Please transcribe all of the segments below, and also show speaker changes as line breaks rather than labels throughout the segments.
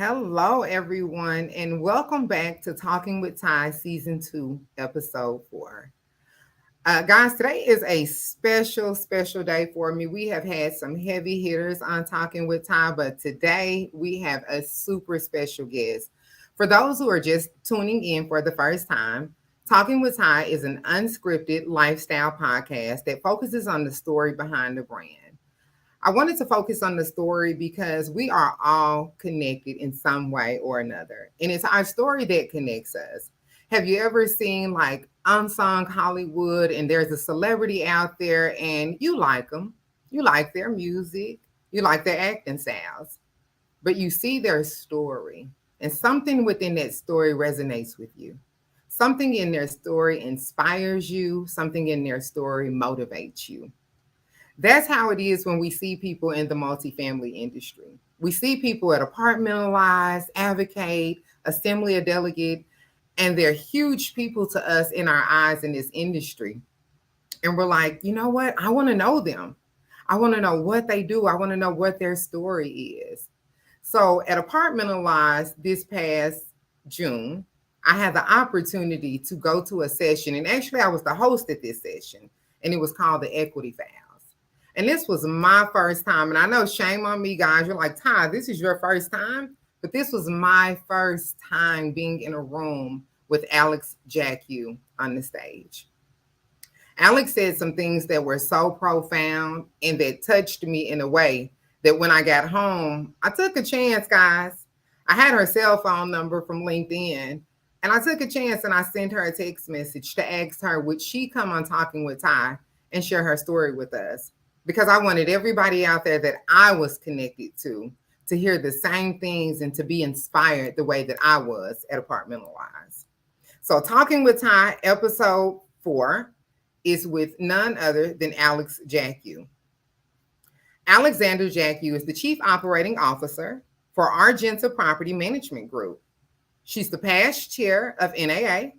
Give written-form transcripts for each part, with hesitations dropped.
Hello, everyone, and welcome back to Talking with Ty, Season 2, Episode 4. Guys, today is a special day for me. We have had some heavy hitters on Talking with Ty, but today we have a super special guest. For those who are just tuning in for the first time, Talking with Ty is an unscripted lifestyle podcast that focuses on the story behind the brand. I wanted to focus on the story because we are all connected in some way or another. And it's our story that connects us. Have you ever seen like unsung Hollywood and there's a celebrity out there and you like them? You like their music, you like their acting styles, but you see their story and something within that story resonates with you. Something in their story inspires you, something in their story motivates you. That's how it is when we see people in the multifamily industry. We see people at Apartmentalize, Advocate, Assembly of Delegate, and they're huge people to us in our eyes in this industry. And we're like, you know what? I want to know them. I want to know what they do. I want to know what their story is. So at Apartmentalize this past June, I had the opportunity to go to a session. And actually, I was the host at this session, and it was called the Equity Files. And this was my first time. And I know, shame on me, guys. You're like, Ty, this is your first time. But this was my first time being in a room with Alex Jackiw on the stage. Alex said some things that were so profound and that touched me in a way that when I got home, I took a chance, guys. I had her cell phone number from LinkedIn, and I took a chance and I sent her a text message to ask her, would she come on Talking with Ty and share her story with us? Because I wanted everybody out there that I was connected to hear the same things and to be inspired the way that I was at Apartmentalize. So Talking with Ty, episode 4, is with none other than Alex Jackiw. Alexandra Jackiw is the Chief Operating Officer for Argenta Property Management Group. She's the past chair of NAA,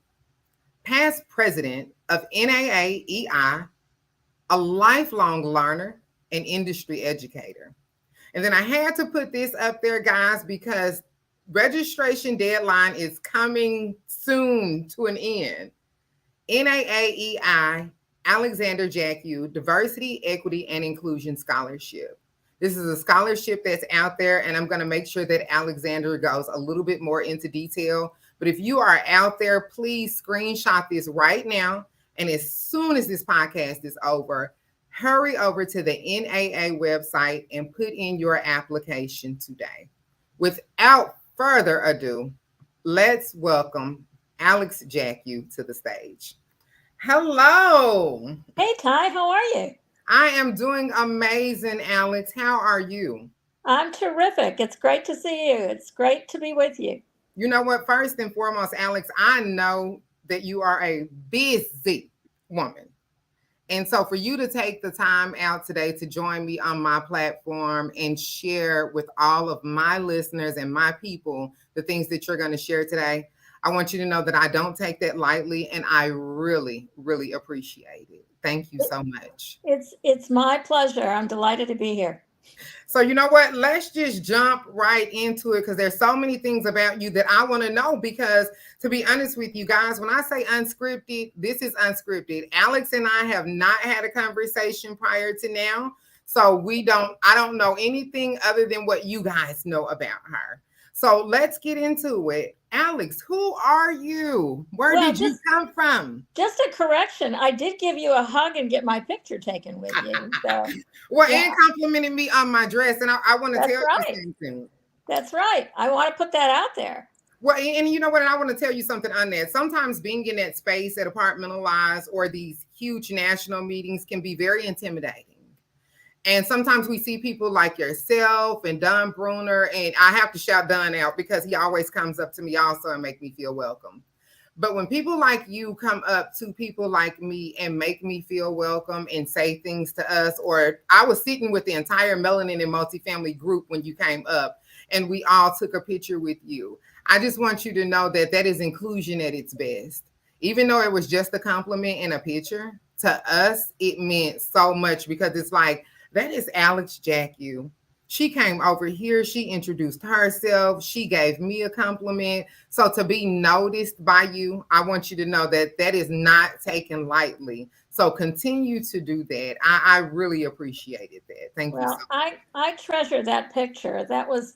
past president of NAAEI, a lifelong learner and industry educator. And then I had to put this up there, guys, because registration deadline is coming soon to an end. NAAEI Alexandra Jackiw Diversity, Equity, and Inclusion Scholarship. This is a scholarship that's out there, and I'm going to make sure that Alexandra goes a little bit more into detail. But if you are out there, please screenshot this right now. And as soon as this podcast is over, hurry over to the NAA website and put in your application today. Without further ado, let's welcome Alex Jackiw to the stage. Hello.
Hey, Ty, how are you?
I am doing amazing, Alex. How are you?
I'm terrific. It's great to see you. It's great to be with you.
You know what? First and foremost, Alex, I know that you are a busy woman. And so for you to take the time out today to join me on my platform and share with all of my listeners and my people the things that you're going to share today, I want you to know that I don't take that lightly, and I really, really appreciate it. Thank you so much.
It's my pleasure. I'm delighted to be here.
So you know what? Let's just jump right into it because there's so many things about you that I want to know. Because to be honest with you guys, when I say unscripted, this is unscripted. Alex and I have not had a conversation prior to now. So I don't know anything other than what you guys know about her. So let's get into it. Alex, who are you? Where did you come from?
Just a correction. I did give you a hug and get my picture taken with you. So,
and complimented me on my dress. And I want to tell you something.
That's right. I want to put that out there.
Well, and you know what? And I want to tell you something on that. Sometimes being in that space at Apartmentalize or these huge national meetings can be very intimidating. And sometimes we see people like yourself and Don Bruner, and I have to shout Don out because he always comes up to me also and make me feel welcome. But when people like you come up to people like me and make me feel welcome and say things to us, or I was sitting with the entire Melanin and Multifamily group when you came up and we all took a picture with you. I just want you to know that that is inclusion at its best. Even though it was just a compliment and a picture, to us, it meant so much because it's like, that is Alex Jackiw. She came over here, she introduced herself, she gave me a compliment. So to be noticed by you, I want you to know that that is not taken lightly. So continue to do that. I really appreciated that. Thank you so
Well, I treasure that picture. That was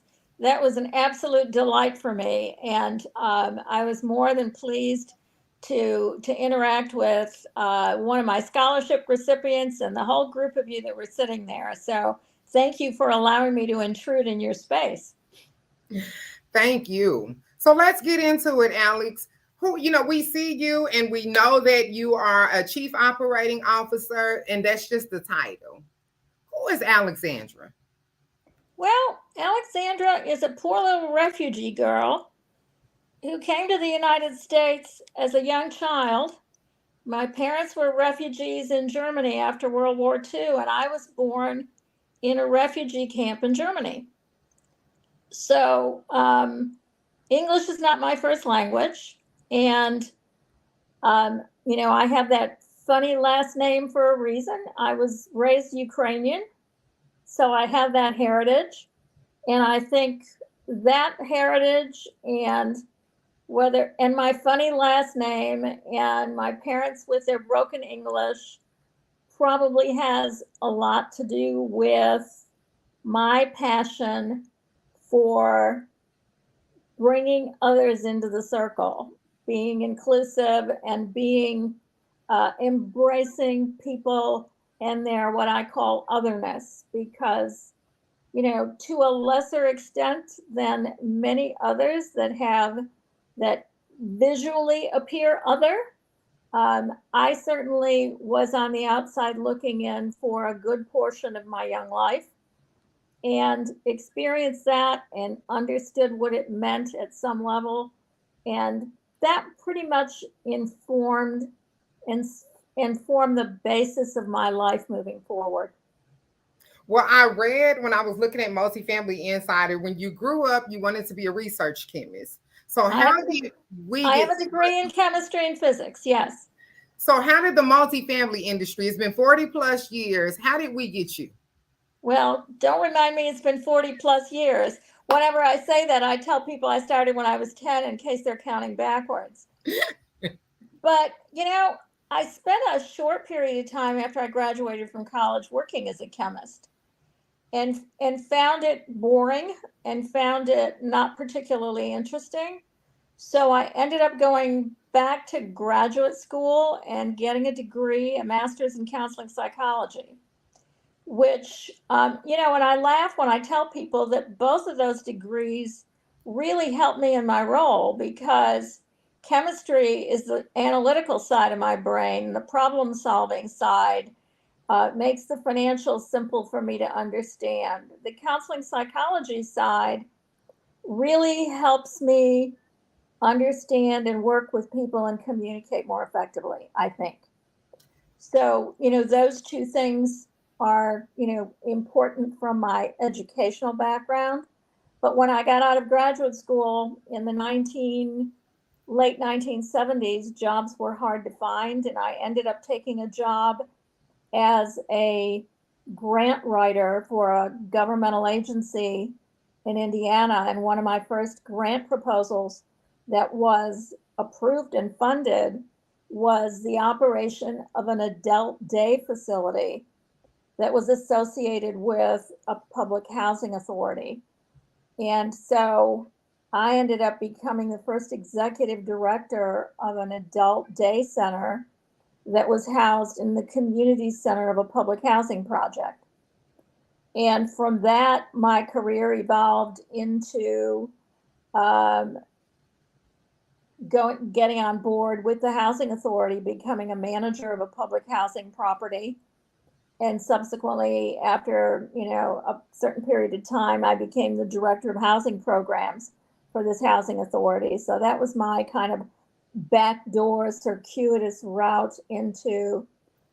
an absolute delight for me, and I was more than pleased to interact with one of my scholarship recipients and the whole group of you that were sitting there. So thank you for allowing me to intrude in your space.
Thank you. So let's get into it, Alex. Who, we see you and we know that you are a chief operating officer, and that's just the title. Who is Alexandra?
Well, Alexandra is a poor little refugee girl who came to the United States as a young child. My parents were refugees in Germany after World War II, and I was born in a refugee camp in Germany. So, English is not my first language. And, I have that funny last name for a reason. I was raised Ukrainian, so I have that heritage. And I think that heritage and my funny last name and my parents with their broken English probably has a lot to do with my passion for bringing others into the circle, being inclusive and being embracing people and their what I call otherness, because to a lesser extent than many others that visually appear other. I certainly was on the outside looking in for a good portion of my young life and experienced that and understood what it meant at some level. And that pretty much and informed the basis of my life moving forward.
Well, I read when I was looking at Multifamily Insider, when you grew up, you wanted to be a research chemist. So
I have
how
a,
did we
I
get
have a degree in chemistry and physics, yes.
so how did the multifamily industry, it's been 40 plus years, how did we get you?
Well, don't remind me it's been 40 plus years. Whenever I say that, I tell people I started when I was 10 in case they're counting backwards. But, I spent a short period of time after I graduated from college working as a chemist and found it boring and found it not particularly interesting. So I ended up going back to graduate school and getting a degree, a master's in counseling psychology, which, and I laugh when I tell people that both of those degrees really helped me in my role, because chemistry is the analytical side of my brain, the problem solving side makes the financials simple for me to understand. The counseling psychology side really helps me understand and work with people and communicate more effectively, I think. So, those two things are, important from my educational background. But when I got out of graduate school in the late 1970s, jobs were hard to find, and I ended up taking a job as a grant writer for a governmental agency in Indiana. And one of my first grant proposals that was approved and funded was the operation of an adult day facility that was associated with a public housing authority. And so I ended up becoming the first executive director of an adult day center that was housed in the community center of a public housing project. And from that, my career evolved into getting on board with the housing authority, becoming a manager of a public housing property. And subsequently, after a certain period of time, I became the director of housing programs for this housing authority. So that was my kind of backdoor circuitous route into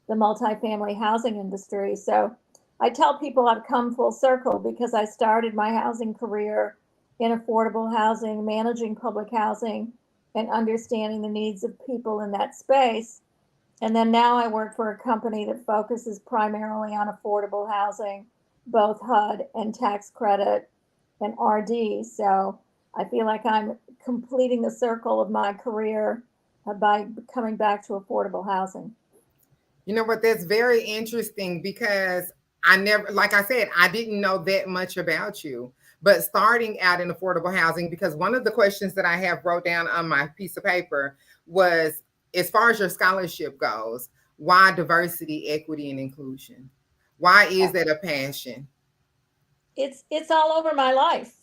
the multifamily housing industry. So I tell people I've come full circle, because I started my housing career in affordable housing, managing public housing, and understanding the needs of people in that space. And then now I work for a company that focuses primarily on affordable housing both HUD and tax credit and RD. So I feel like I'm completing the circle of my career by coming back to affordable housing.
You know what? That's very interesting because I never, like I said, I didn't know that much about you. But starting out in affordable housing, because one of the questions that I have wrote down on my piece of paper was, as far as your scholarship goes, why diversity, equity, and inclusion? Why is that a passion?
It's all over my life.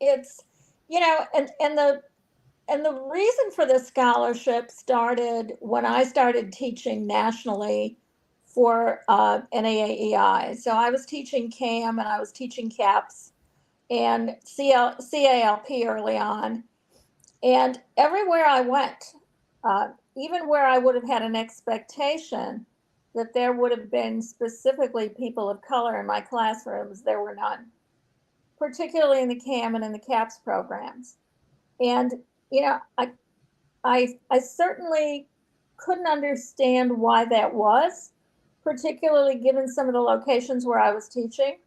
It's and the reason for the scholarship started when I started teaching nationally for NAAEI. So I was teaching CAM and I was teaching CAPS and CALP early on. And everywhere I went, even where I would have had an expectation that there would have been specifically people of color in my classrooms, there were none, particularly in the CAM and in the CAPS programs. And you know, I certainly couldn't understand why that was, particularly given some of the locations where I was teaching.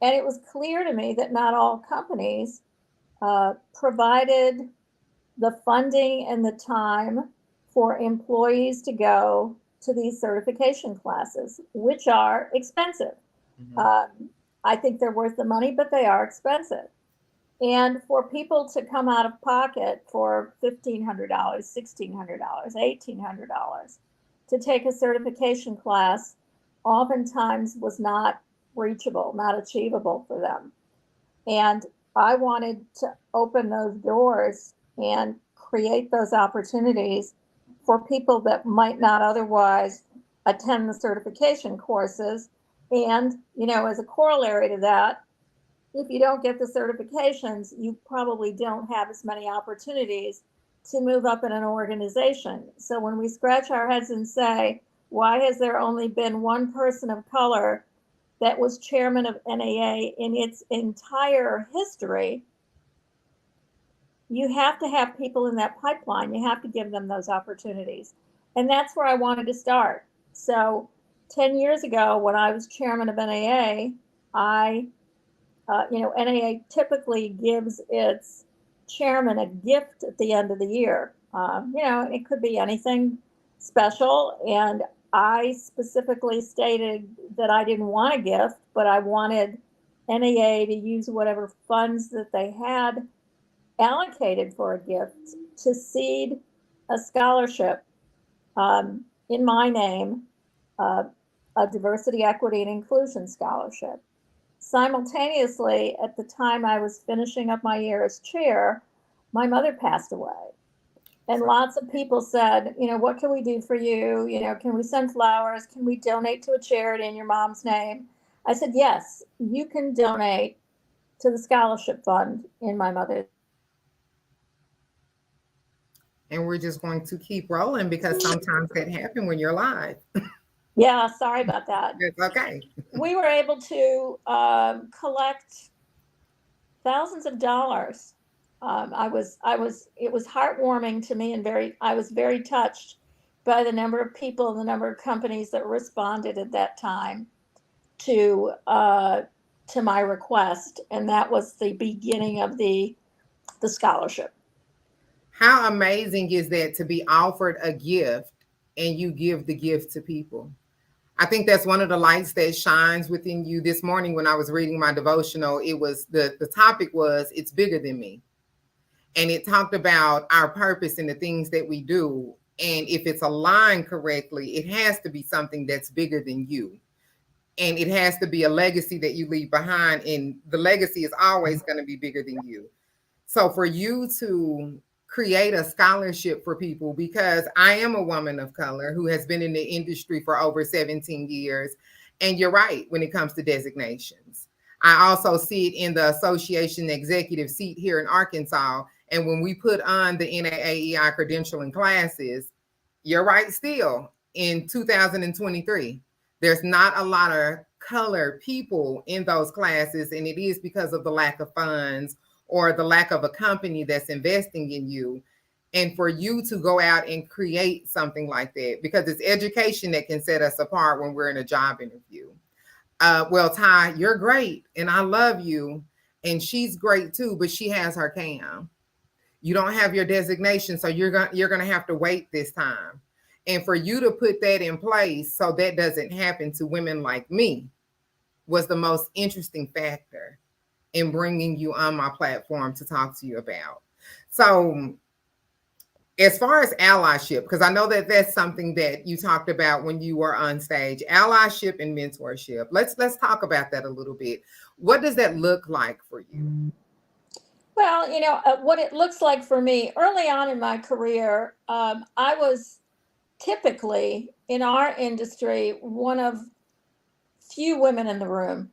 And it was clear to me that not all companies provided the funding and the time for employees to go to these certification classes, which are expensive.
Mhm.
Um, I think they're worth the money, but they are expensive. And for people to come out of pocket for $1,500, $1,600, $1,800 to take a certification class oftentimes was not reachable, not achievable for them. And I wanted to open those doors and create those opportunities for people that might not otherwise attend the certification courses. And, as a corollary to that, if you don't get the certifications, you probably don't have as many opportunities to move up in an organization. So when we scratch our heads and say, why has there only been one person of color that was chairman of NAA in its entire history? You have to have people in that pipeline. You have to give them those opportunities. And that's where I wanted to start. So 10 years ago, when I was chairman of NAA, NAA typically gives its chairman a gift at the end of the year. It could be anything special. And I specifically stated that I didn't want a gift, but I wanted NAA to use whatever funds that they had allocated for a gift to seed a scholarship in my name, uh, a diversity, equity, and inclusion scholarship. Simultaneously, at the time I was finishing up my year as chair, my mother passed away. And lots of people said, what can we do for you? Can we send flowers? Can we donate to a charity in your mom's name? I said, yes, you can donate to the scholarship fund in my mother's name.
And we're just going to keep rolling because sometimes that happens when you're live.
Yeah, sorry about that.
It's okay.
We were able to collect thousands of dollars. It was heartwarming to me, and I was very touched by the number of people and the number of companies that responded at that time to uh, to my request, and that was the beginning of the scholarship.
How amazing is that to be offered a gift and you give the gift to people? I think that's one of the lights that shines within you. This morning when I was reading my devotional, it was the topic was it's bigger than me. And it talked about our purpose and the things that we do. And if it's aligned correctly, it has to be something that's bigger than you. And it has to be a legacy that you leave behind. And the legacy is always going to be bigger than you. So for you to create a scholarship for people, because I am a woman of color who has been in the industry for over 17 years. And you're right when it comes to designations. I also see it in the association executive seat here in Arkansas. And when we put on the NAAEI credentialing classes, you're right still in 2023. There's not a lot of color people in those classes, and it is because of the lack of funds or the lack of a company that's investing in you. And for you to go out and create something like that, because it's education that can set us apart when we're in a job interview. well, Ty, you're great and I love you. And she's great too, but she has her cam. You don't have your designation, so you're gonna have to wait this time. And for you to put that in place so that doesn't happen to women like me was the most interesting factor in bringing you on my platform to talk to you about. So, as far as allyship, because I know that that's something that you talked about when you were on stage, allyship and mentorship. Let's talk about that a little bit. What does that look like for you?
Well, what it looks like for me early on in my career, I was typically in our industry one of few women in the room.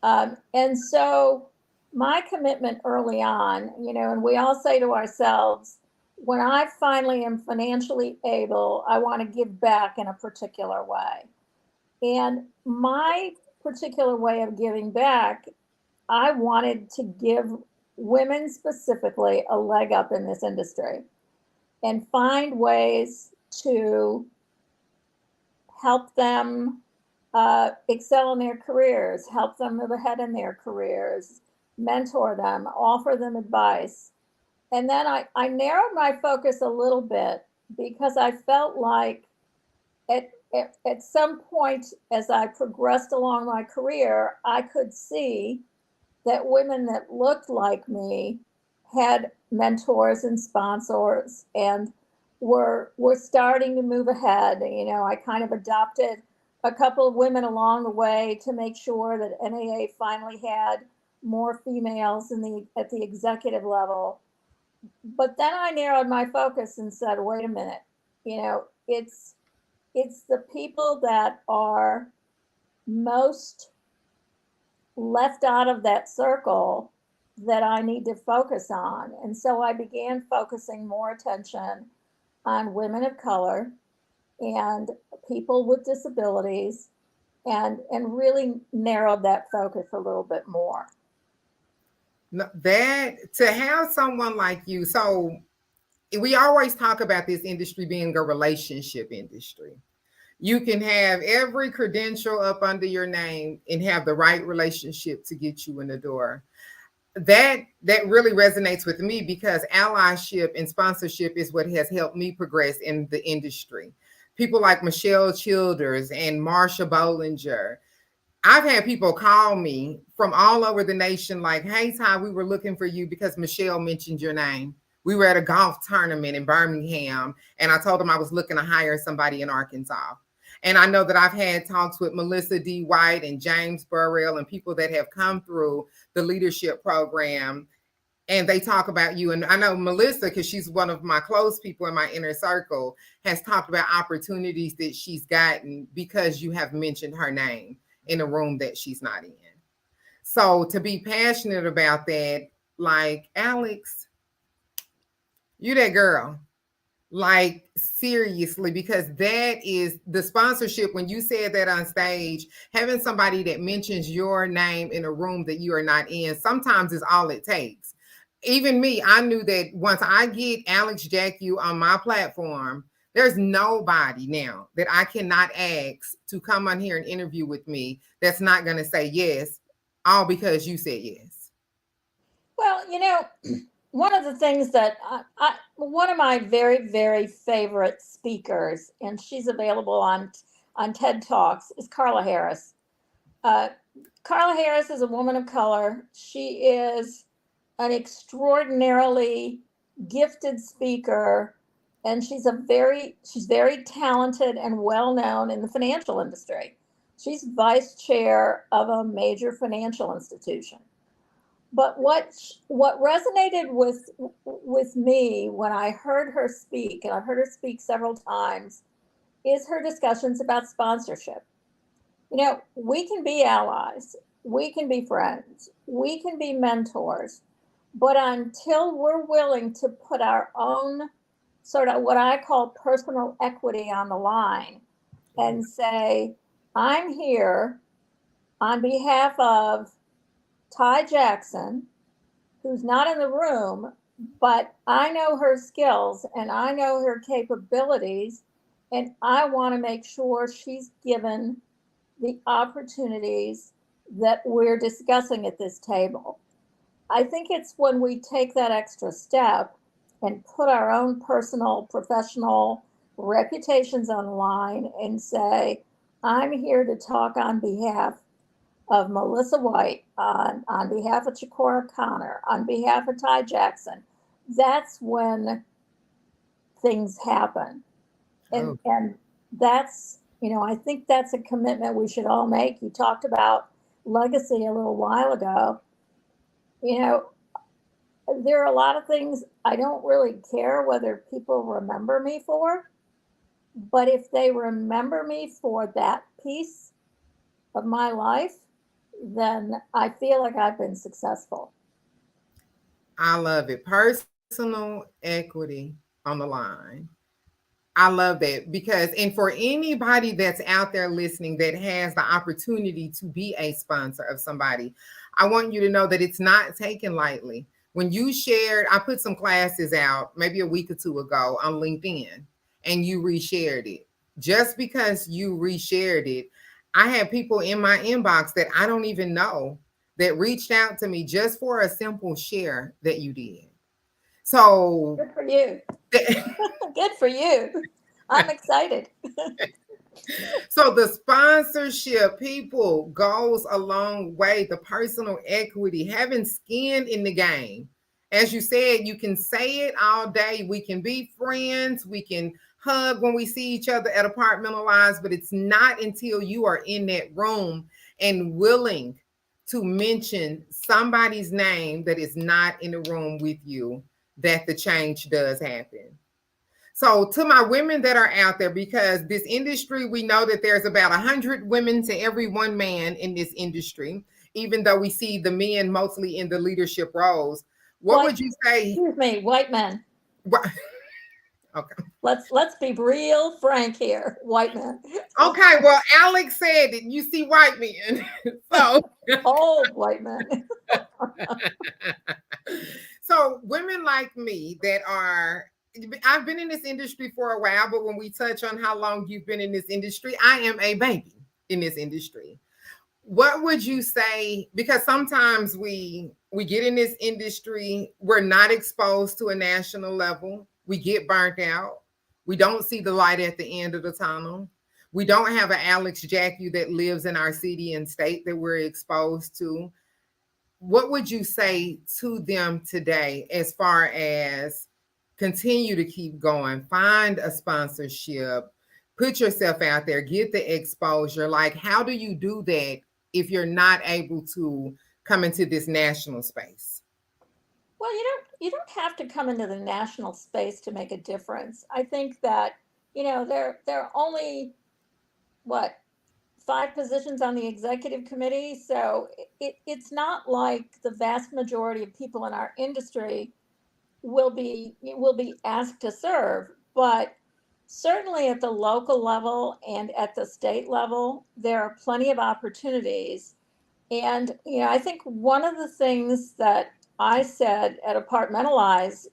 And so my commitment early on, and we all say to ourselves, when I finally am financially able, I want to give back in a particular way. And my particular way of giving back, I wanted to give women specifically a leg up in this industry and find ways to help them excel in their careers, help them move ahead in their careers, mentor them, offer them advice. And then I narrowed my focus a little bit because I felt like at some point as I progressed along my career, I could see that women that looked like me had mentors and sponsors and were starting to move ahead. I kind of adopted a couple of women along the way to make sure that NAA finally had more females at the executive level. But then I narrowed my focus and said, wait a minute, it's the people that are most left out of that circle that I need to focus on. And so I began focusing more attention on women of color and people with disabilities and really narrowed that focus a little bit more.
That to have someone like you, so we always talk about this industry being a relationship industry. You can have every credential up under your name and have the right relationship to get you in the door. That really resonates with me because allyship and sponsorship is what has helped me progress in the industry. People like Michelle Childers and Marsha Bollinger. I've had people call me from all over the nation like, hey, Ty, we were looking for you because Michelle mentioned your name. We were at a golf tournament in Birmingham, and I told them I was looking to hire somebody in Arkansas. And I know that I've had talks with Melissa D. White and James Burrell and people that have come through the leadership program, and they talk about you. And I know Melissa, because she's one of my close people in my inner circle, has talked about opportunities that she's gotten because you have mentioned her name in a room that she's not in. So to be passionate about that, like, Alex, you that girl. Like, seriously, because that is the sponsorship. When you said that on stage, having somebody that mentions your name in a room that you are not in sometimes is all it takes. Even me, I knew that once I get Alex Jackiw on my platform, there's nobody now that I cannot ask to come on here and interview with me that's not going to say yes, all because you said yes.
Well, one of the things that one of my very, very favorite speakers, and she's available on TED Talks, is Carla Harris. Uh, Carla Harris is a woman of color. She is an extraordinarily gifted speaker, and she's very talented and well known in the financial industry. She's vice chair of a major financial institution. But what resonated with me when I heard her speak, and I've heard her speak several times, is her discussions about sponsorship. We can be allies, we can be friends, we can be mentors, but until we're willing to put our own sort of what I call personal equity on the line and say, I'm here on behalf of Ty Jackson, who's not in the room, but I know her skills and I know her capabilities, and I want to make sure she's given the opportunities that we're discussing at this table. I think it's when we take that extra step and put our own personal, professional reputations on the line and say, I'm here to talk on behalf of Melissa White, on behalf of Chikora Connor, on behalf of Ty Jackson. That's when things happen.
Oh,
And that's, I think that's a commitment we should all make. You talked about legacy a little while ago. You know, there are a lot of things I don't really care whether people remember me for, but if they remember me for that piece of my life, then I feel like I've been successful.
I love it. Personal equity on the line. I love that because, and for anybody that's out there listening that has the opportunity to be a sponsor of somebody, I want you to know that it's not taken lightly. When you shared, I put some classes out maybe a week or two ago on LinkedIn and you reshared it. Just because you reshared it, I had people in my inbox that I don't even know that reached out to me just for a simple share that you did. So,
Good for you. Good for you. I'm excited.
so the sponsorship, people, goes a long way. The personal equity, having skin in the game. As you said, you can say it all day. We can be friends. We can hug when we see each other at Apartmentalized, but it's not until you are in that room and willing to mention somebody's name that is not in the room with you that the change does happen. So to my women that are out there, because this industry, we know that there's about 100 women to every one man in this industry, even though we see the men mostly in the leadership roles. What
White,
would you say?
excuse me, white men.
Okay.
Let's be real frank here, white men.
Okay. Well, Alex said that you see white men. So
Old white men.
so women like me that are, I've been in this industry for a while, but when we touch on how long you've been in this industry, I am a baby in this industry. What would you say, because sometimes we get in this industry, we're not exposed to a national level, we get burnt out, we don't see the light at the end of the tunnel, we don't have an Alex Jackiw that lives in our city and state that we're exposed to. What would you say to them today as far as continue to keep going, find a sponsorship, put yourself out there, get the exposure? Like, how do you do that if you're not able to come into this national space?
Well, you don't have to come into the national space to make a difference. I think that, there are only what, 5 positions on the executive committee, so it's not like the vast majority of people in our industry will be asked to serve, but certainly at the local level and at the state level, there are plenty of opportunities. And I think one of the things that I said at Apartmentalize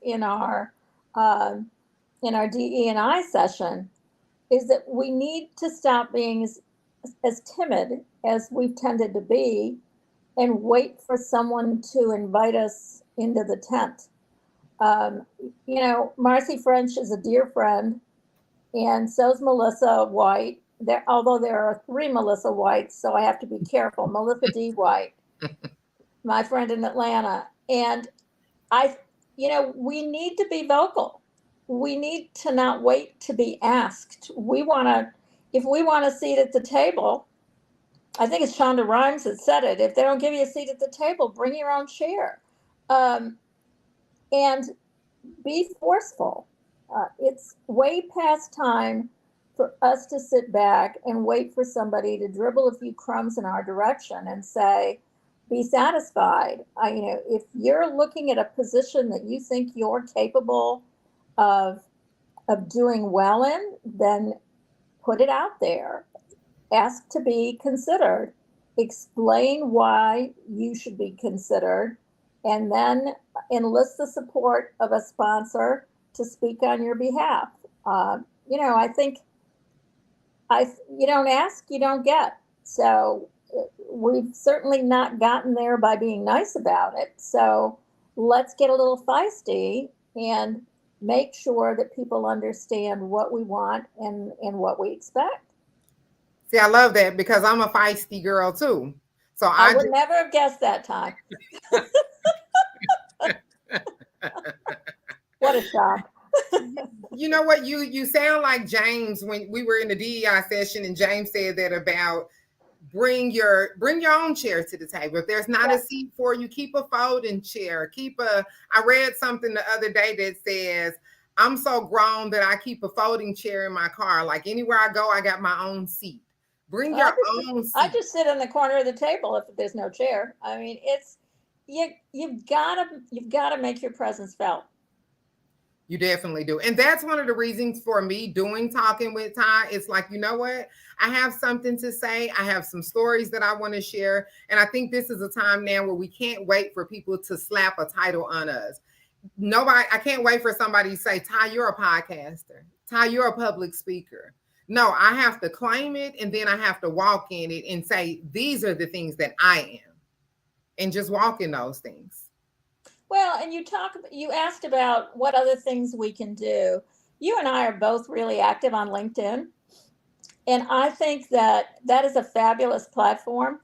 um, in our DE&I session is that we need to stop being as timid as we've tended to be and wait for someone to invite us into the tent. Um, Marcy French is a dear friend, and so's Melissa White. Although there are 3 Melissa Whites, so I have to be careful. Melissa D. White, my friend in Atlanta, and I, we need to be vocal. We need to not wait to be asked. If we want a seat at the table, I think it's Shonda Rhimes that said it. If they don't give you a seat at the table, bring your own chair. Um, and be forceful. It's way past time for us to sit back and wait for somebody to dribble a few crumbs in our direction and say, be satisfied. If you're looking at a position that you think you're capable of doing well in, then put it out there. Ask to be considered. Explain why you should be considered, and then enlist the support of a sponsor to speak on your behalf. I think you don't ask, you don't get. So we've certainly not gotten there by being nice about it. So let's get a little feisty and make sure that people understand what we want and what we expect.
See, I love that because I'm a feisty girl too. So
I
I
would never have guessed that time. What a shock.
you know what, you sound like James when we were in the DEI session and James said that about bring your own chair to the table. If there's not a
Yeah.
seat for you, keep a folding chair. I read something the other day that says, I'm so grown that I keep a folding chair in my car. Like anywhere I go, I got my own seat. Bring
I
your
just
own
I
seat.
just sit in the corner of the table if there's no chair. I mean, it's you've gotta make your presence felt.
You definitely do. And that's one of the reasons for me doing Talking with Ty. It's like, you know what? I have something to say. I have some stories that I want to share. And I think this is a time now where we can't wait for people to slap a title on us. Nobody, I can't wait for somebody to say, Ty, you're a podcaster. Ty, you're a public speaker. No, I have to claim it and then I have to walk in it and say, these are the things that I am. And just walk in those things.
Well, and you asked about what other things we can do. You and I are both really active on LinkedIn, and I think that that is a fabulous platform.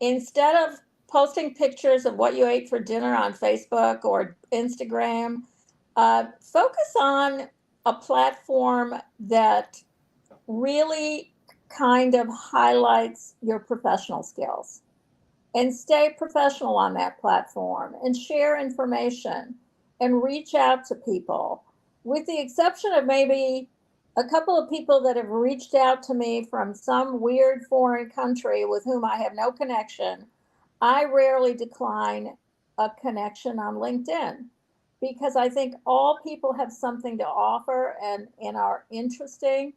Instead of posting pictures of what you ate for dinner on Facebook or Instagram, focus on a platform that really kind of highlights your professional skills, and stay professional on that platform and share information and reach out to people. With the exception of maybe a couple of people that have reached out to me from some weird foreign country with whom I have no connection, I rarely decline a connection on LinkedIn because I think all people have something to offer and are interesting,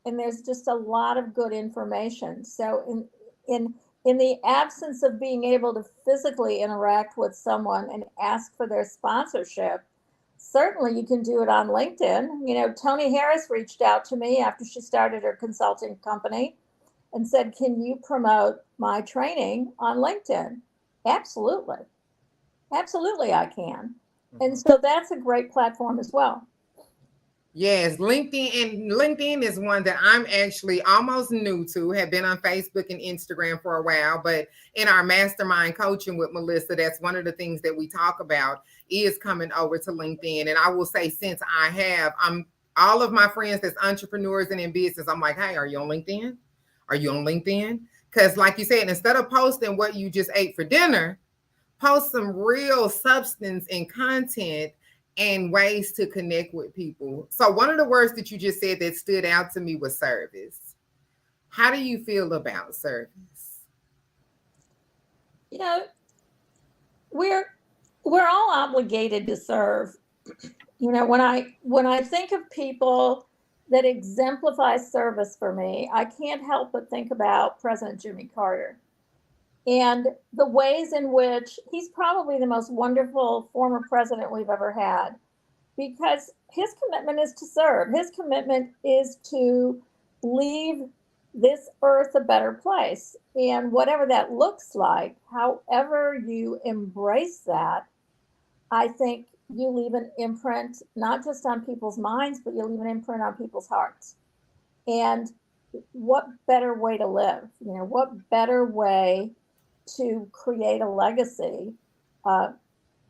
and there's just a lot of good information. So in in the absence of being able to physically interact with someone and ask for their sponsorship, certainly you can do it on LinkedIn. You know, Tony Harris reached out to me after she started her consulting company and said, "Can you promote my training on LinkedIn?" Absolutely. Absolutely, I can. And so that's a great platform as well.
Yes, LinkedIn, and LinkedIn is one that I'm actually almost new to. Have been on Facebook and Instagram for a while, but in our mastermind coaching with Melissa, that's one of the things that we talk about is coming over to LinkedIn. And I will say, since I'm all of my friends that's entrepreneurs and in business, I'm like, hey, are you on LinkedIn? Are you on LinkedIn? Because, like you said, instead of posting what you just ate for dinner, post some real substance and content and ways to connect with people. So one of the words that you just said that stood out to me was service. How do you feel about service?
You know, we're we're all obligated to serve. You know, when I think of people that exemplify service for me, I can't help but think about President Jimmy Carter and the ways in which he's probably the most wonderful former president we've ever had, because his commitment is to serve. His commitment is to leave this earth a better place. And whatever that looks like, however you embrace that, I think you leave an imprint not just on people's minds, but you leave an imprint on people's hearts. And what better way to live? You know, what better way to create a legacy uh,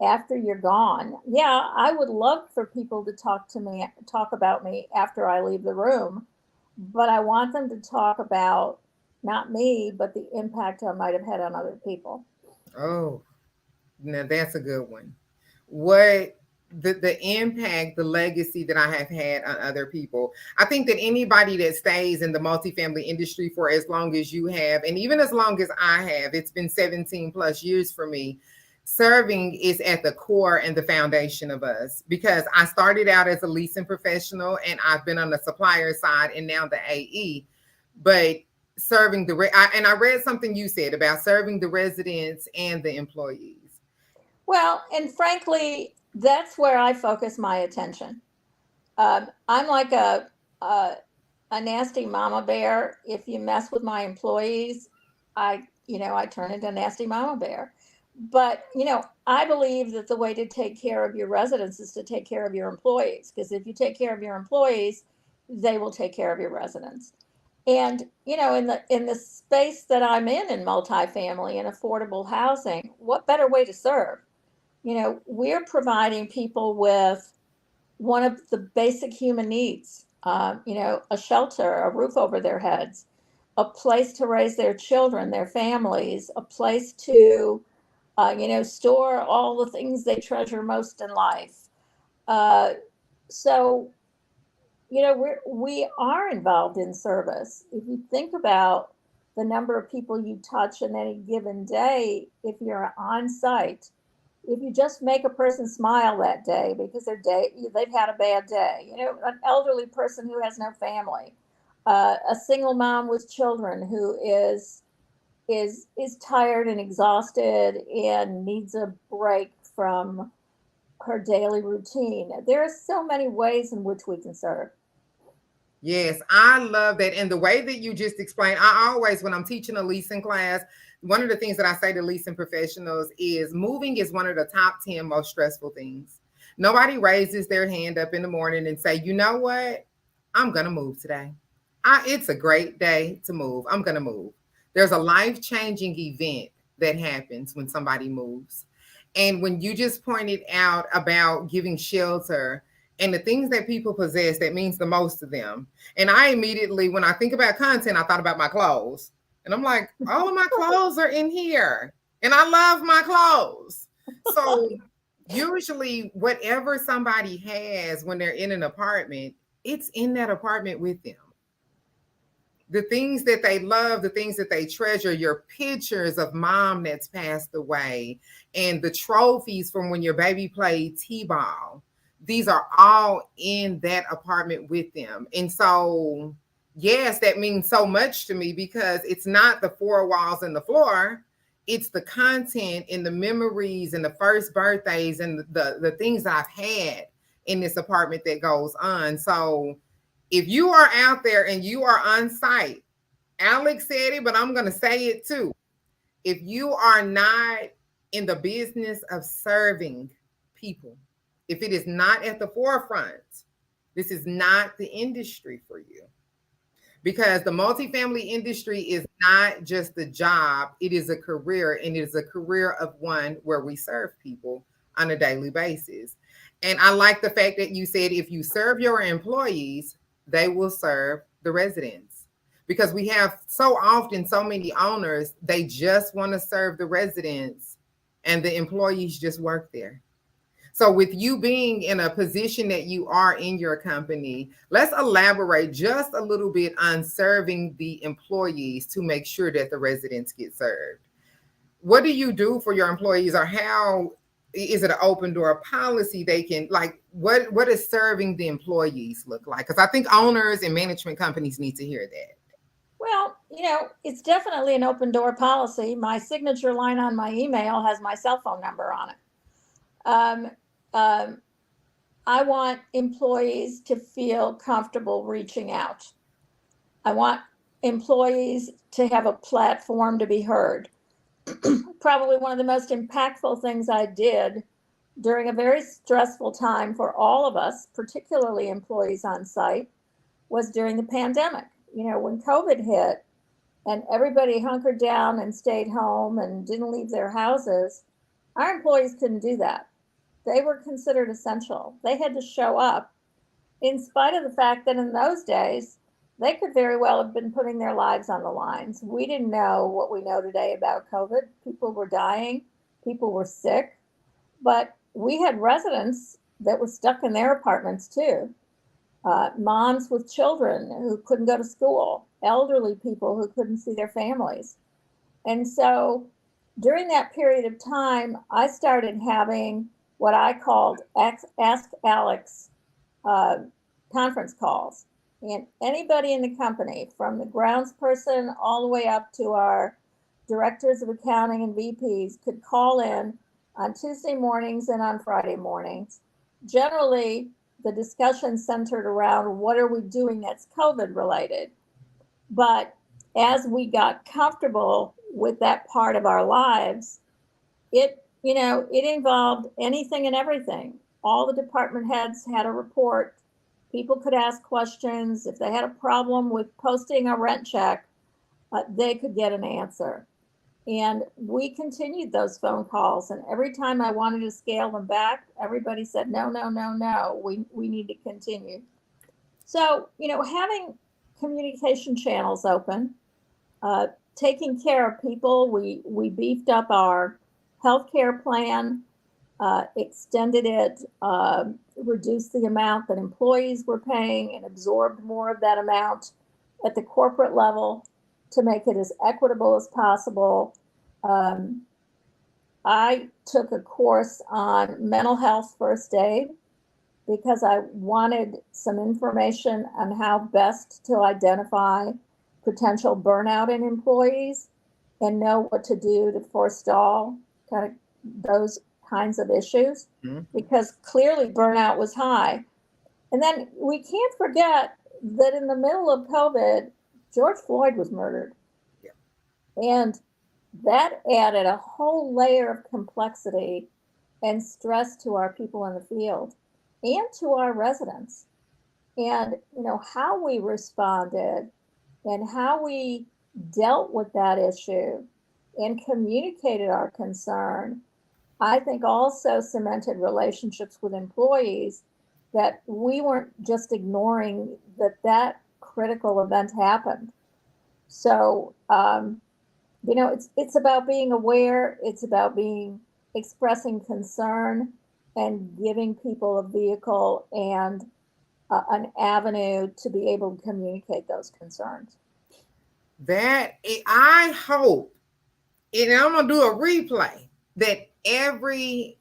after you're gone? Yeah, I would love for people to talk about me after I leave the room, but I want them to talk about not me, but the impact I might have had on other people.
Oh, now that's a good one. What the impact, the legacy that I have had on other people. I think that anybody that stays in the multifamily industry for as long as you have, and even as long as I have, it's been 17 plus years for me. Serving is at the core and the foundation of us because I started out as a leasing professional and I've been on the supplier side and now the AE. But serving and I read something you said about serving the residents and the employees.
Well, and frankly, that's where I focus my attention. I'm like a nasty mama bear. If you mess with my employees, I turn into a nasty mama bear. But, I believe that the way to take care of your residents is to take care of your employees. Because if you take care of your employees, they will take care of your residents. And, in the space that I'm in multifamily and affordable housing, what better way to serve? We're providing people with one of the basic human needs, a shelter, a roof over their heads, a place to raise their children, their families, a place to, store all the things they treasure most in life. Uh, so, we are involved in service. If you think about the number of people you touch in any given day, if you're on site, if you just make a person smile that day because they've had a bad day, an elderly person who has no family, a single mom with children who is tired and exhausted and needs a break from her daily routine. There are so many ways in which we can serve.
Yes, I love that. And the way that you just explained, I always, when I'm teaching a leasing class, one of the things that I say to leasing professionals is moving is one of the top 10 most stressful things. Nobody raises their hand up in the morning and say, you know what? I'm going to move today. It's a great day to move. I'm going to move. There's a life-changing event that happens when somebody moves. And when you just pointed out about giving shelter, and the things that people possess that means the most to them. And I immediately, when I think about content, I thought about my clothes. And I'm like, all of my clothes are in here. And I love my clothes. So usually whatever somebody has when they're in an apartment, it's in that apartment with them. The things that they love, the things that they treasure, your pictures of mom that's passed away, and the trophies from when your baby played t-ball, these are all in that apartment with them. And so, yes, that means so much to me because it's not the four walls and the floor. It's the content and the memories and the first birthdays and the things that I've had in this apartment that goes on. So if you are out there and you are on site, Alex said it, but I'm going to say it too. If you are not in the business of serving people, if it is not at the forefront, this is not the industry for you. Because the multifamily industry is not just a job, it is a career, and it is a career of one where we serve people on a daily basis. And I like the fact that you said if you serve your employees, they will serve the residents. Because we have so often so many owners, they just want to serve the residents and the employees just work there. So with you being in a position that you are in your company, let's elaborate just a little bit on serving the employees to make sure that the residents get served. What do you do for your employees, or how is it an open door policy they can, like, what does serving the employees look like? Because I think owners and management companies need to hear that.
Well, it's definitely an open door policy. My signature line on my email has my cell phone number on it. Um, um, I want employees to feel comfortable reaching out. I want employees to have a platform to be heard. Probably one of the most impactful things I did during a very stressful time for all of us, particularly employees on site, was during the pandemic. When COVID hit and everybody hunkered down and stayed home and didn't leave their houses, our employees couldn't do that. They were considered essential. They had to show up in spite of the fact that in those days, they could very well have been putting their lives on the lines. We didn't know what we know today about COVID. People were dying, people were sick, but we had residents that were stuck in their apartments too. Moms with children who couldn't go to school, elderly people who couldn't see their families. And so during that period of time, I started having what I called Ask Alex conference calls. And anybody in the company, from the grounds person all the way up to our directors of accounting and VPs, could call in on Tuesday mornings and on Friday mornings. Generally, the discussion centered around what are we doing that's COVID related. But as we got comfortable with that part of our lives, it involved anything and everything. All the department heads had a report. People could ask questions. If they had a problem with posting a rent check, they could get an answer. And we continued those phone calls. And every time I wanted to scale them back, everybody said, no, no, no, no, we need to continue. So, having communication channels open, taking care of people, we beefed up our healthcare plan, extended it, reduced the amount that employees were paying, and absorbed more of that amount at the corporate level to make it as equitable as possible. I took a course on mental health first aid because I wanted some information on how best to identify potential burnout in employees and know what to do to forestall kind of those kinds of issues, because clearly burnout was high. And then we can't forget that in the middle of COVID, George Floyd was murdered.
Yeah.
And that added a whole layer of complexity and stress to our people in the field and to our residents. And, how we responded and how we dealt with that issue and communicated our concern, I think also cemented relationships with employees that we weren't just ignoring that critical event happened. So, it's about being aware. It's about expressing concern and giving people a vehicle and an avenue to be able to communicate those concerns.
That I hope, and I'm gonna do a replay, that every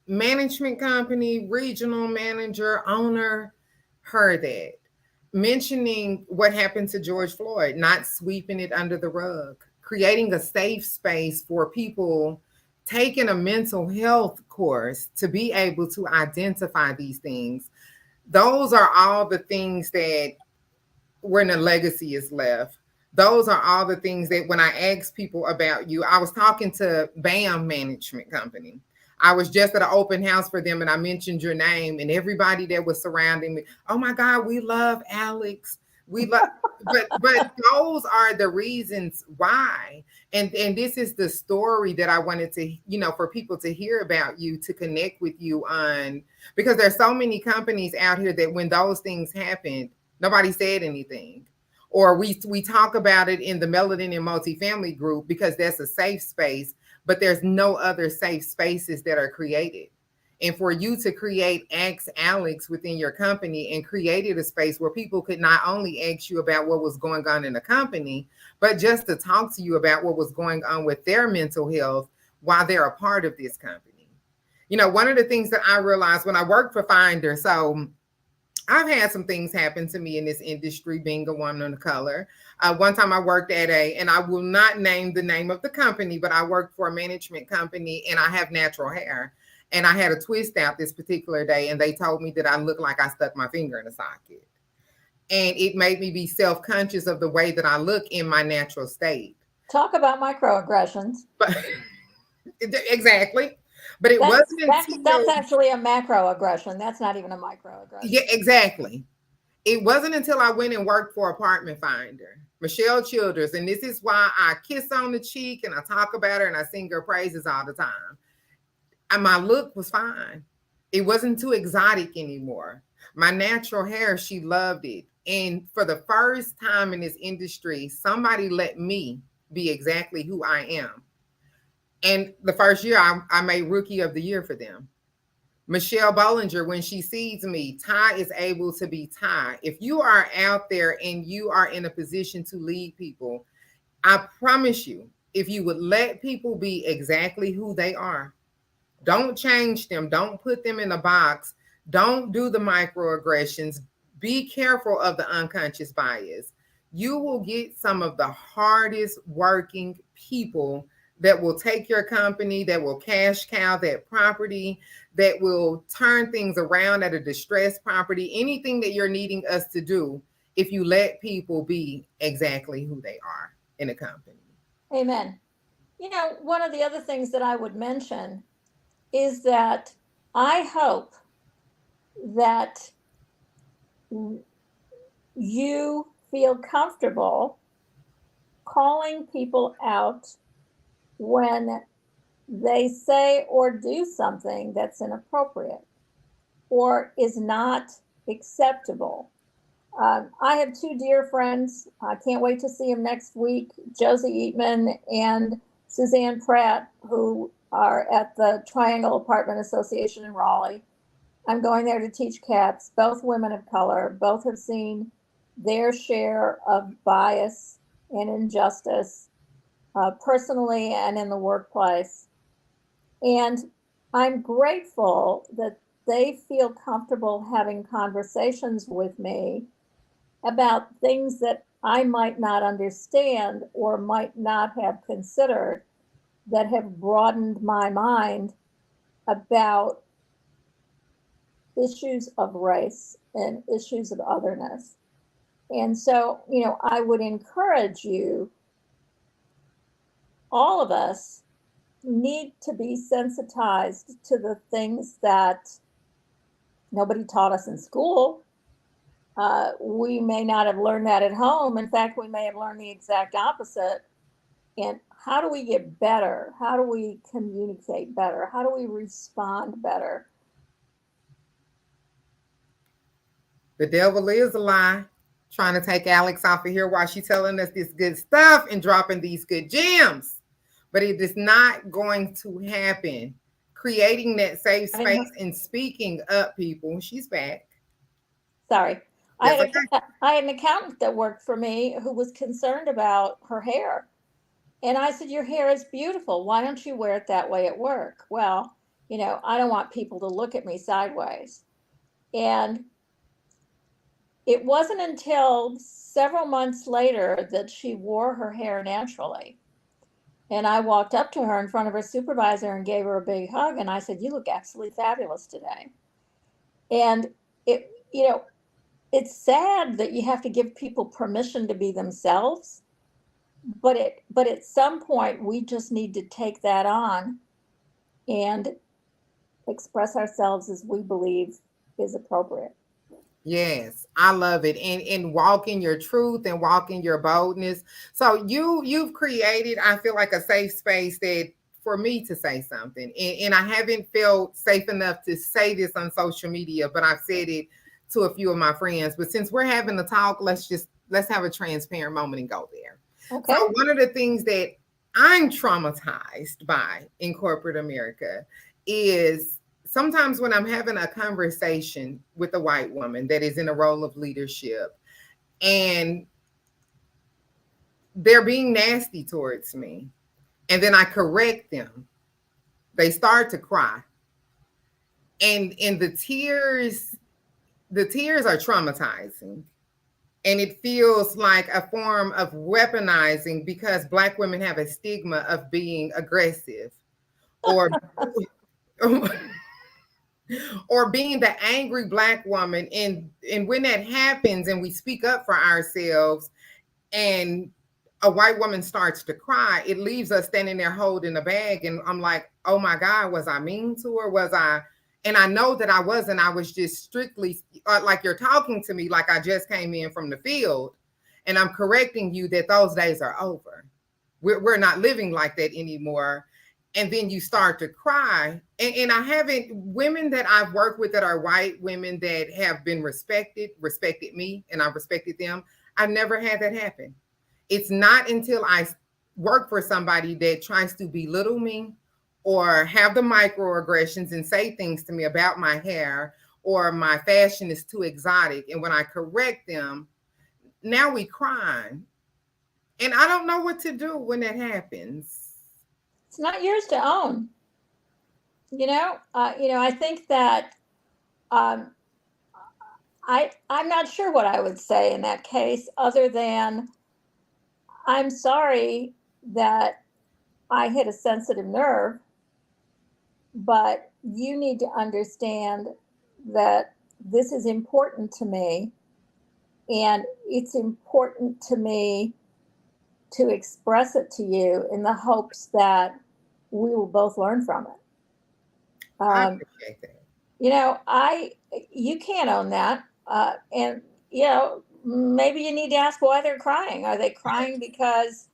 management company, regional manager, owner heard that. Mentioning what happened to George Floyd, not sweeping it under the rug, creating a safe space for people taking a mental health course to be able to identify these things. Those are all the things that when a legacy is left. Those are all the things that when I ask people about you, I was talking to BAM Management Company. I was just at an open house for them and I mentioned your name and everybody that was surrounding me. Oh my God, we love Alex. We love, but those are the reasons why. And this is the story that I wanted to, for people to hear about you, to connect with you on, because there's so many companies out here that when those things happened, nobody said anything. Or we talk about it in the Melanin and Multifamily group because that's a safe space, but there's no other safe spaces that are created. And for you to create Ask Alex within your company and created a space where people could not only ask you about what was going on in the company, but just to talk to you about what was going on with their mental health while they're a part of this company. One of the things that I realized when I worked for Finder, so I've had some things happen to me in this industry, being a woman of color. One time I worked at and I will not name the name of the company, but I worked for a management company and I have natural hair. And I had a twist out this particular day and they told me that I looked like I stuck my finger in a socket. And it made me be self-conscious of the way that I look in my natural state.
Talk about microaggressions.
But exactly. But it wasn't until
that's actually a macroaggression. That's not even a microaggression.
Yeah, exactly. It wasn't until I went and worked for Apartment Finder, Michelle Childers, and this is why I kiss on the cheek and I talk about her and I sing her praises all the time. And my look was fine. It wasn't too exotic anymore. My natural hair, she loved it. And for the first time in this industry, somebody let me be exactly who I am. And the first year I made Rookie of the Year for them. Michelle Bollinger, when she sees me, Ty is able to be Ty. If you are out there and you are in a position to lead people, I promise you, if you would let people be exactly who they are, don't change them, don't put them in a box, don't do the microaggressions, be careful of the unconscious bias. You will get some of the hardest working people that will take your company, that will cash cow that property, that will turn things around at a distressed property, anything that you're needing us to do, if you let people be exactly who they are in a company.
Amen. One of the other things that I would mention is that I hope that you feel comfortable calling people out when they say or do something that's inappropriate or is not acceptable. I have two dear friends. I can't wait to see them next week, Josie Eatman and Suzanne Pratt, who are at the Triangle Apartment Association in Raleigh. I'm going there to teach cats, both women of color. Both have seen their share of bias and injustice, personally and in the workplace. And I'm grateful that they feel comfortable having conversations with me about things that I might not understand or might not have considered that have broadened my mind about issues of race and issues of otherness. And so, I would encourage you, all of us need to be sensitized to the things that nobody taught us in school. We may not have learned that at home. In fact, we may have learned the exact opposite. And how do we get better? How do we communicate better? How do we respond better?
The devil is a lie. Trying to take Alex off of here while she's telling us this good stuff and dropping these good gems. But it is not going to happen. Creating that safe space and speaking up, people. She's back.
Sorry.
That's okay.
I had an accountant that worked for me who was concerned about her hair. And I said, "Your hair is beautiful. Why don't you wear it that way at work?" Well, I don't want people to look at me sideways. And it wasn't until several months later that she wore her hair naturally. And I walked up to her in front of her supervisor and gave her a big hug. And I said, "You look absolutely fabulous today." And it's sad that you have to give people permission to be themselves. But at some point, we just need to take that on and express ourselves as we believe is appropriate.
Yes, I love it. And walk in your truth and walk in your boldness. So you've created, I feel like, a safe space that for me to say something. And I haven't felt safe enough to say this on social media, but I've said it to a few of my friends. But since we're having a talk, let's have a transparent moment and go there.
Okay.
So one of the things that I'm traumatized by in corporate America is sometimes when I'm having a conversation with a white woman that is in a role of leadership and they're being nasty towards me, and then I correct them, they start to cry. And the tears are traumatizing. And it feels like a form of weaponizing because Black women have a stigma of being aggressive or or being the angry Black woman. And when that happens and we speak up for ourselves and a white woman starts to cry, it leaves us standing there holding a bag. And I'm like, oh my God, was I mean to her? And I know that I wasn't. I was just strictly like you're talking to me like I just came in from the field. And I'm correcting you that those days are over. We're not living like that anymore. And then you start to cry. And I haven't, women that I've worked with that are white women that have been respected me, and I respected them. I've never had that happen. It's not until I work for somebody that tries to belittle me or have the microaggressions and say things to me about my hair or my fashion is too exotic. And when I correct them, now we crying. And I don't know what to do when that happens.
It's not yours to own. I think that um, I'm not sure what I would say in that case, other than I'm sorry that I hit a sensitive nerve, but you need to understand that this is important to me, and it's important to me to express it to you in the hopes that we will both learn from it.
I
Um,
appreciate that.
you know, you can't own that. And, maybe you need to ask why they're crying. Are they crying because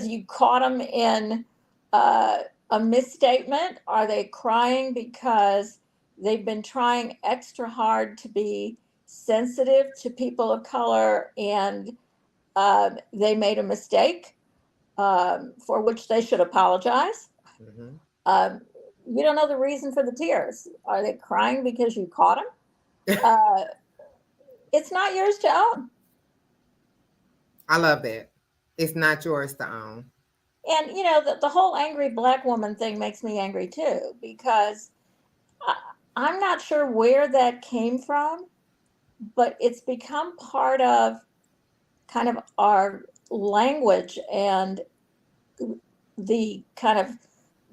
you caught them in uh, a misstatement? Are they crying because they've been trying extra hard to be sensitive to people of color and they made a mistake for which they should apologize?
Hmm.
Um, you don't know the reason for the tears. Are they crying because you caught them? Uh, it's not yours to own.
I love that. It's not yours to own.
And, the whole angry black woman thing makes me angry too, because I, I'm not sure where that came from, but it's become part of kind of our language and the kind of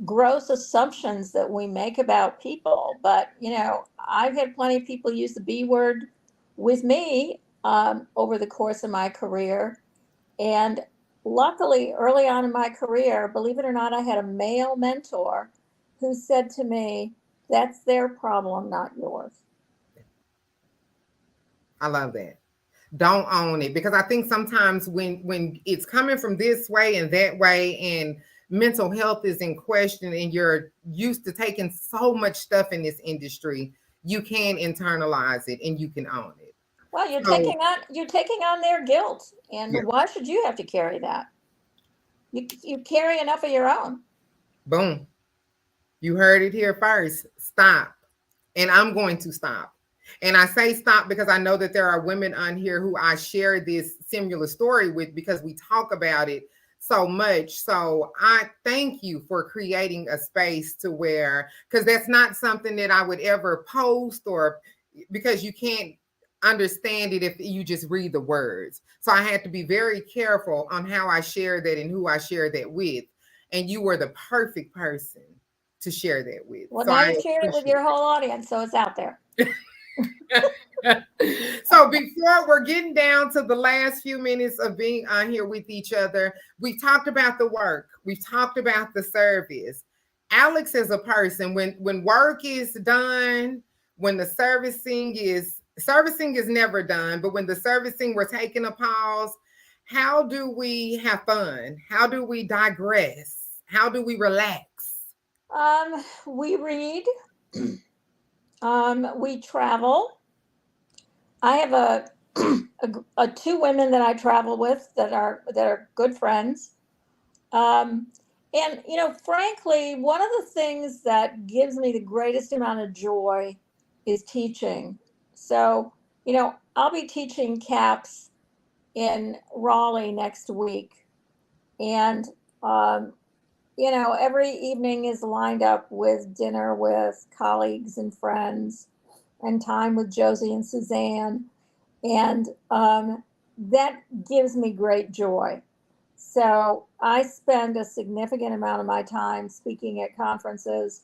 gross assumptions that we make about people. But, I've had plenty of people use the B word with me over the course of my career. And luckily, early on in my career, believe it or not, I had a male mentor who said to me, "That's their problem, not yours."
I love that. Don't own it, because I think sometimes when it's coming from this way and that way, and mental health is in question, and you're used to taking so much stuff in this industry, you can internalize it and you can own it.
Well,
So
you're taking on their guilt, and
yeah,
why should you have to carry that? You carry enough of your own.
boom. You heard it here first. Stop. And I'm going to stop. And I say stop because I know that there are women on here who I share this similar story with, because we talk about it so much. So I thank you for creating a space to where, because that's not something that I would ever post, or because you can't understand it if you just read the words. So I had to be very careful on how I share that and who I share that with. And you were the perfect person to share that with.
Well,
So
now
I
you shared it with
appreciate
your whole audience, so it's out there.
it. So before we're getting down to the last few minutes of being on here with each other, we've talked about the work. We've talked about the service. Alex as a person, when work is done, when the servicing is never done, but when the servicing, we're taking a pause, how do we have fun? How do we digress? How do we relax?
We read. We travel. I have a two women that I travel with that are good friends. Um, and frankly, one of the things that gives me the greatest amount of joy is teaching. So, I'll be teaching CAPS in Raleigh next week, and um, every evening is lined up with dinner with colleagues and friends, and time with Josie and Suzanne, and that gives me great joy. So I spend a significant amount of my time speaking at conferences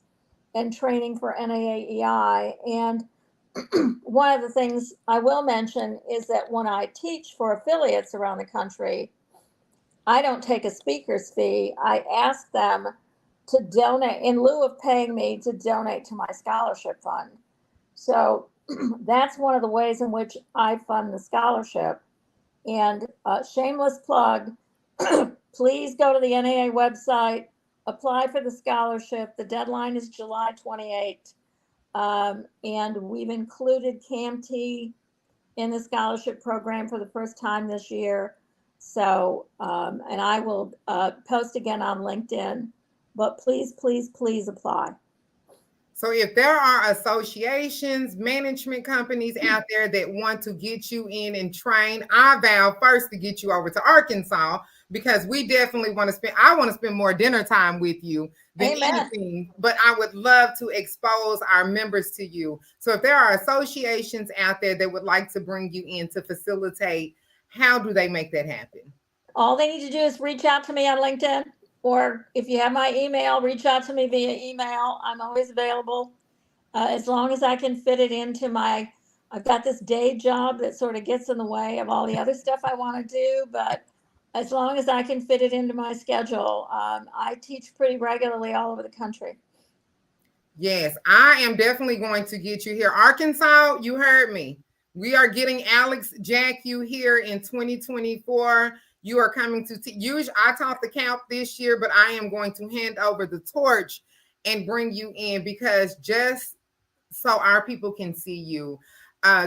and training for NAAEI. And one of the things I will mention is that when I teach for affiliates around the country, I don't take a speaker's fee. I ask them to donate in lieu of paying me to donate to my scholarship fund. So that's one of the ways in which I fund the scholarship. And shameless plug, please go to the NAA website, apply for the scholarship. The deadline is July 28th. And we've included CAMT in the scholarship program for the first time this year. So, and I will post again on LinkedIn, but please, please, please apply.
So if there are associations, management companies out there that want to get you in and train, I vow first to get you over to Arkansas, because we definitely want to I want to spend more dinner time with you than
Amen.
anything, but I would love to expose our members to you. So if there are associations out there that would like to bring you in to facilitate, how do they make that happen?
All they need to do is reach out to me on LinkedIn, or if you have my email, reach out to me via email. I'm always available as long as I can fit it into I've got this day job that sort of gets in the way of all the other stuff I want to do, but as long as I can fit it into my schedule. I teach pretty regularly all over the country.
Yes, I am definitely going to get you here. Arkansas, you heard me. We are getting Alex Jackiw here in 2024. You are coming to usually I taught the camp this year, but I am going to hand over the torch and bring you in because just so our people can see you.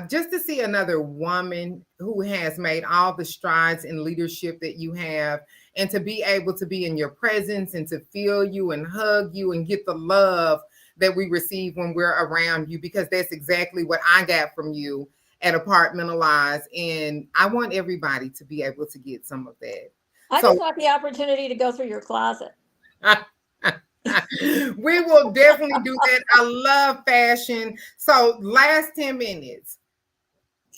Just to see another woman who has made all the strides in leadership that you have, and to be able to be in your presence and to feel you and hug you and get the love that we receive when we're around you, because that's exactly what I got from you at Apartmentalize. And I want everybody to be able to get some of that.
I
So
just want the opportunity to go through your closet.
we will definitely do that. I love fashion. So last 10 minutes,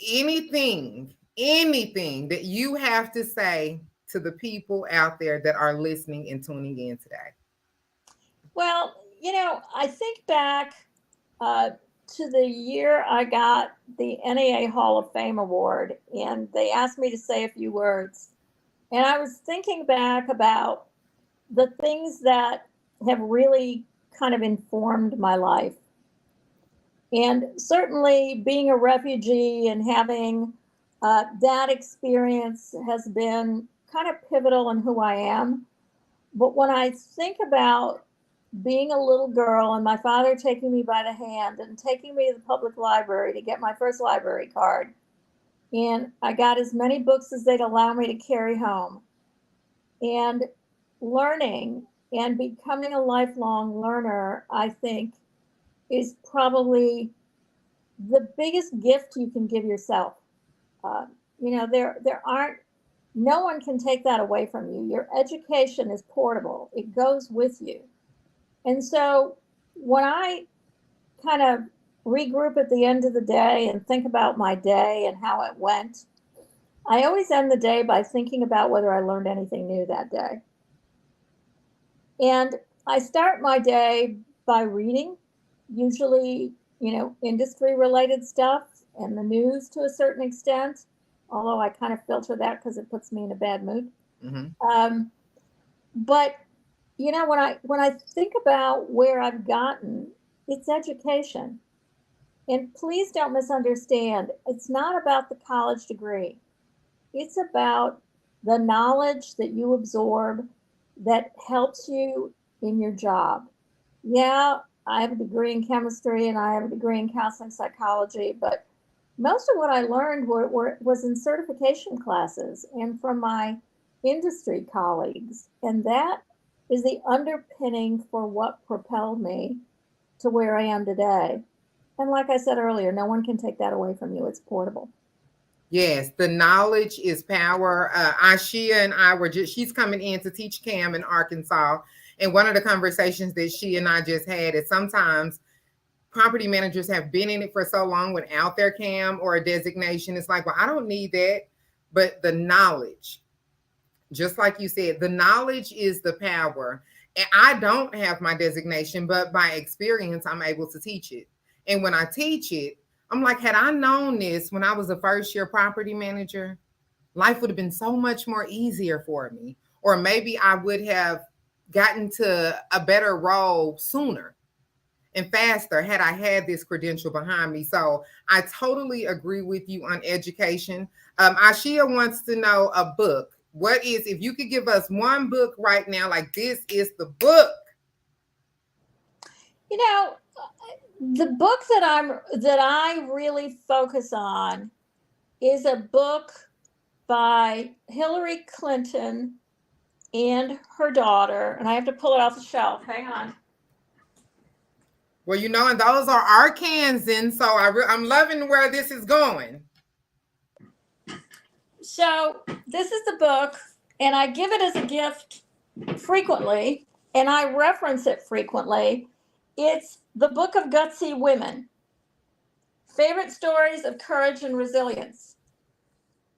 anything that you have to say to the people out there that are listening and tuning in today.
Well, I think back to the year I got the NAA Hall of Fame award, and they asked me to say a few words. And I was thinking back about the things that have really kind of informed my life. And certainly being a refugee and having that experience has been kind of pivotal in who I am. But when I think about being a little girl and my father taking me by the hand and taking me to the public library to get my first library card, and I got as many books as they'd allow me to carry home, and learning and becoming a lifelong learner, I think, is probably the biggest gift you can give yourself. There aren't, no one can take that away from you. Your education is portable, it goes with you. And so when I kind of regroup at the end of the day and think about my day and how it went, I always end the day by thinking about whether I learned anything new that day. And I start my day by reading, usually, industry related stuff and the news to a certain extent, although I kind of filter that because it puts me in a bad mood. But when I think about where I've gotten, it's education. And please don't misunderstand, it's not about the college degree. It's about the knowledge that you absorb that helps you in your job. Yeah, I have a degree in chemistry and I have a degree in counseling psychology, but most of what I learned was in certification classes and from my industry colleagues. And that is the underpinning for what propelled me to where I am today. And like I said earlier, no one can take that away from you. It's portable.
Yes, the knowledge is power. Ashia and I she's coming in to teach CAM in Arkansas. And one of the conversations that she and I just had is sometimes property managers have been in it for so long without their CAM or a designation. It's like, well, I don't need that. But the knowledge, just like you said, the knowledge is the power. And I don't have my designation, but by experience, I'm able to teach it. And when I teach it, I'm like, had I known this when I was a first year property manager, life would have been so much more easier for me. Or maybe I would have gotten to a better role sooner and faster had I had this credential behind me. So I totally agree with you on education. Ashia wants to know a book. What is, if you could give us one book right now, like this is the book?
The book that I really focus on is a book by Hillary Clinton and her daughter, and I have to pull it off the shelf. Hang on.
Well, and those are Arkansans, so I'm loving where this is going.
So this is the book, and I give it as a gift frequently, and I reference it frequently. It's The Book of Gutsy Women, Favorite Stories of Courage and Resilience.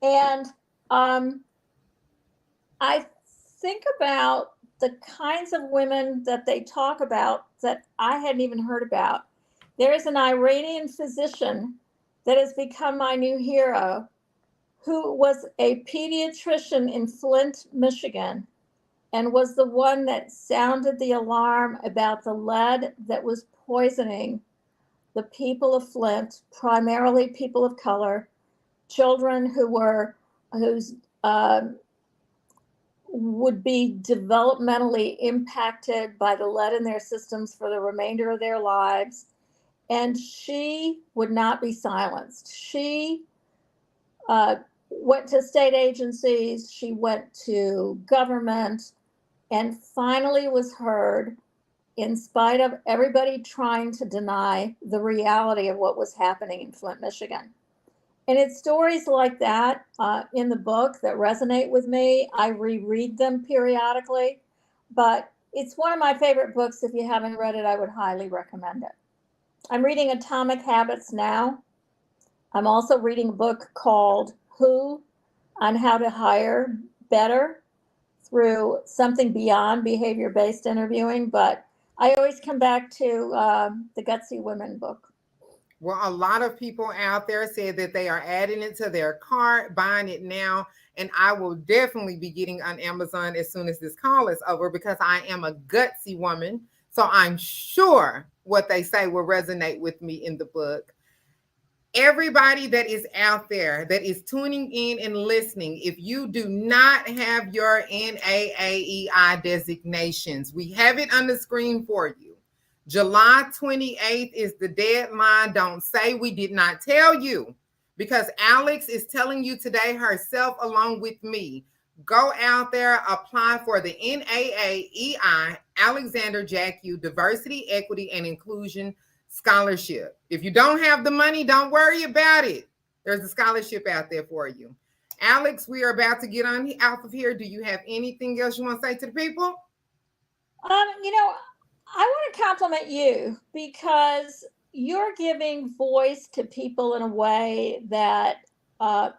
And I think about the kinds of women that they talk about that I hadn't even heard about. There is an Iranian physician that has become my new hero, who was a pediatrician in Flint, Michigan, and was the one that sounded the alarm about the lead that was poisoning the people of Flint, primarily people of color, children whose would be developmentally impacted by the lead in their systems for the remainder of their lives. And she would not be silenced. She went to state agencies, she went to government, and finally was heard in spite of everybody trying to deny the reality of what was happening in Flint, Michigan. And it's stories like that in the book that resonate with me. I reread them periodically, but it's one of my favorite books. If you haven't read it, I would highly recommend it. I'm reading Atomic Habits now. I'm also reading a book called Who on How to Hire Better through something beyond behavior-based interviewing, but I always come back to the Gutsy Women book.
Well, a lot of people out there said that they are adding it to their cart, buying it now. And I will definitely be getting on Amazon as soon as this call is over because I am a gutsy woman. So I'm sure what they say will resonate with me in the book. Everybody that is out there that is tuning in and listening, if you do not have your NAAEI designations, we have it on the screen for you. July 28th is the deadline. Don't say we did not tell you, because Alex is telling you today herself along with me. Go out there, apply for the NAAEI Alexandra Jackiw Diversity, Equity, and Inclusion Scholarship. If you don't have the money, don't worry about it. There's a scholarship out there for you. Alex, we are about to get on out of here. Do you have anything else you want to say to the people?
I want to compliment you because you're giving voice to people in a way that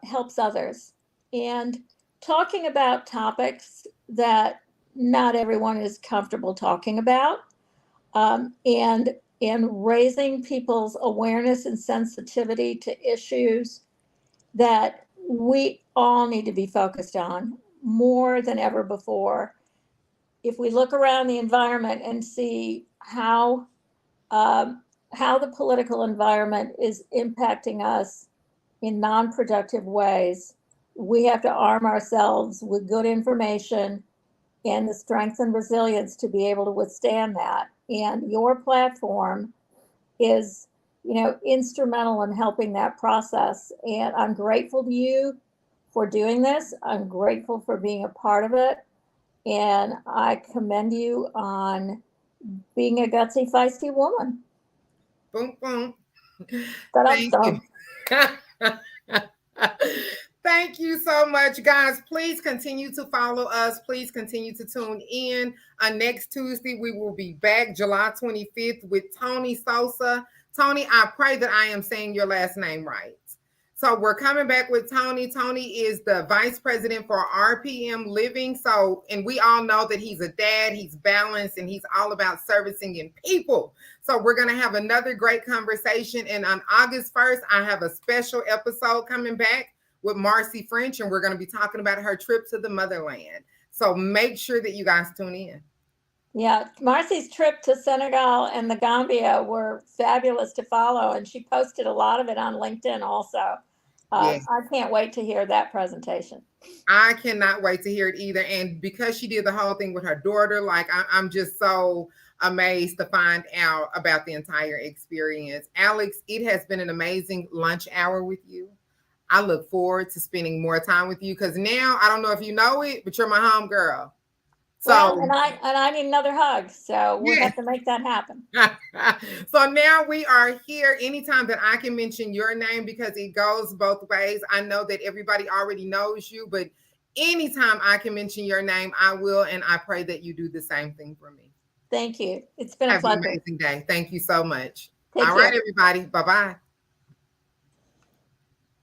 helps others and talking about topics that not everyone is comfortable talking about, and raising people's awareness and sensitivity to issues that we all need to be focused on more than ever before. If we look around the environment and see how the political environment is impacting us in non-productive ways, we have to arm ourselves with good information and the strength and resilience to be able to withstand that. And your platform is, instrumental in helping that process. And I'm grateful to you for doing this. I'm grateful for being a part of it. And I commend you on being a gutsy, feisty woman.
Boom, boom.
Thank you.
Thank you so much, guys. Please continue to follow us. Please continue to tune in. Next Tuesday, we will be back July 25th with Tony Sosa. Tony, I pray that I am saying your last name right. So we're coming back with Tony. Tony is the vice president for RPM Living. So, and we all know that he's a dad, he's balanced, and he's all about servicing in people. So we're going to have another great conversation. And on August 1st, I have a special episode coming back with Marcy French, and we're going to be talking about her trip to the motherland. So make sure that you guys tune in.
Yeah, Marcy's trip to Senegal and the Gambia were fabulous to follow, and she posted a lot of it on LinkedIn also. Yes. I can't wait to hear that presentation.
I cannot wait to hear it either. And because she did the whole thing with her daughter, like I'm just so amazed to find out about the entire experience. Alex, it has been an amazing lunch hour with you. I look forward to spending more time with you because now, I don't know if you know it, but you're my home girl.
So, well, and I need another hug, so we'll have to make that happen.
So now we are here anytime that I can mention your name because it goes both ways. I know that everybody already knows you, but anytime I can mention your name, I will, and I pray that you do the same thing for me.
Thank you. It's been a pleasure.
Have an amazing day. Thank you so much. All right, everybody. Bye-bye.